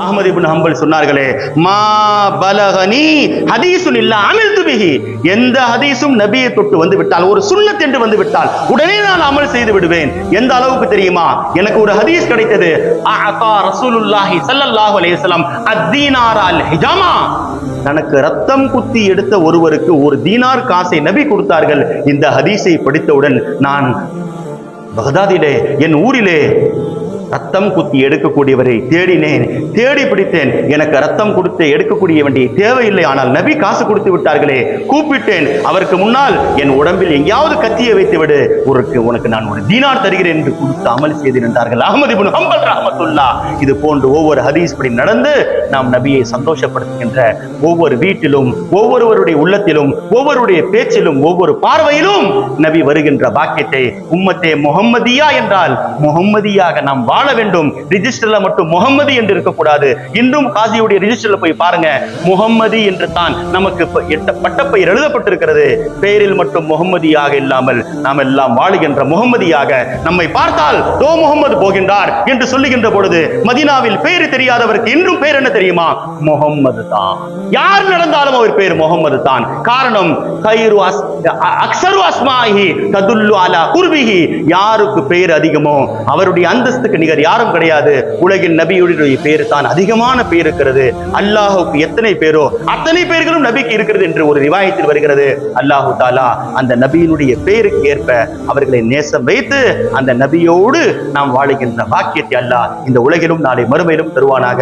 அஹ்மத் இப்னு ஹம்பல் சொன்னார்களே, மா பலகனி ஹதீஸுன் இல்லா அமில்து பிஹி, எந்த ஹதீஸும் நபியை தொட்டு வந்து விட்டால், ஒரு சுன்னத் என்று வந்து விட்டால் உடனே நான் அமல் செய்து விடுவேன். எந்த அளவுக்கு தெரியுமா? எனக்கு ஒரு ஹதீஸ் கிடைத்தது. அஅதா ரசூலுல்லாஹி ஸல்லல்லாஹு அலைஹி வஸல்லம் அத்-தீனார் அல்-ஹிஜாமா, தனக்கு ரத்தம் குத்தி எடுத்த ஒருவருக்கு ஒரு தீனார் காசை நபி கொடுத்தார்கள். இந்த ஹதீஸை படித்தவுடன் நான் பகதாதிலே, என் ஊரிலே ரத்தம் குத்தி எடுக்கக்கூடியவரை தேடினேன், தேடி பிடித்தேன். எனக்கு ரத்தம் கொடுத்து எடுக்கக்கூடிய வேண்டிய தேவையில்லை, ஆனால் நபி காசு கொடுத்து விட்டார்களே. கூப்பிட்டேன், அவருக்கு முன்னால் என் உடம்பில் எங்கேயாவது கத்தியை வைத்து விடு, உனக்கு நான் ஒரு தீனார் தருகிறேன் என்று கொடுத்து அமல் செய்து நின்றார்கள் அஹ்மத் இப்னு ஹம்பல் ரஹ்மத்துல்லாஹ். இது போன்று ஒவ்வொரு ஹதீஸ் படி நடந்து நாம் நபியை சந்தோஷப்படுத்துகின்ற ஒவ்வொரு வீட்டிலும், ஒவ்வொருவருடைய உள்ளத்திலும், ஒவ்வொருடைய பேச்சிலும், ஒவ்வொரு பார்வையிலும் நபி வருகின்ற பாக்கியத்தை உம்மத்தே முஹம்மதியா என்றால் முஹம்மதியாக நாம் வாழ வேண்டும். ரிஜிஸ்டர்ல மட்டும் முஹம்மதி என்று இருக்கக்கூடாது. இன்றும் காசியுடைய ரிஜிஸ்டர்ல போய் பாருங்க, முஹம்மதி என்று தான் நமக்கு பட்டப்பெயர் எழுதப்பட்டிருக்கிறது. பெயரில் மட்டும் முஹம்மதியாக இல்லாமல் நாம் எல்லாம் வாழுகின்ற முஹம்மதியாக. நம்மை பார்த்தால் தோ முஹம்மது போகின்றார் என்று சொல்லுகின்ற பொழுது மதீனாவில் பெயர் தெரியாதவருக்கு இன்றும் பெயர் என்ன தெரியுமா? முஹம்மது தான். யார் நடந்தாலும் அவர் பெயர் முஹம்மது தான். காரணம், அக்ஸரு அஸ்மாஹி ததுல்லு அலா குர்பிஹி, யாருக்கு பெயர் அதிகமோ அவருடைய அந்தஸ்துக்கு நிகர் யாரும் கிடையாது. உலகில் நபியுடைய பேர் தான் அதிகமான பேர் இருக்கிறது. அல்லாஹுக்கு எத்தனை பேரோ அத்தனை பேர்களும் நபிக்கு இருக்கிறது என்று ஒரு ரிவாயத்தில் வருகிறது. அல்லாஹு தாலா அந்த நபியினுடைய பெயருக்கு ஏற்ப அவர்களை நேசம் வைத்து அந்த நபியோடு நாம் வாழுகின்ற பாக்கியத்தை அல்லாஹ் இந்த உலகிலும் நாளை மறுமையிலும் தருவானாக.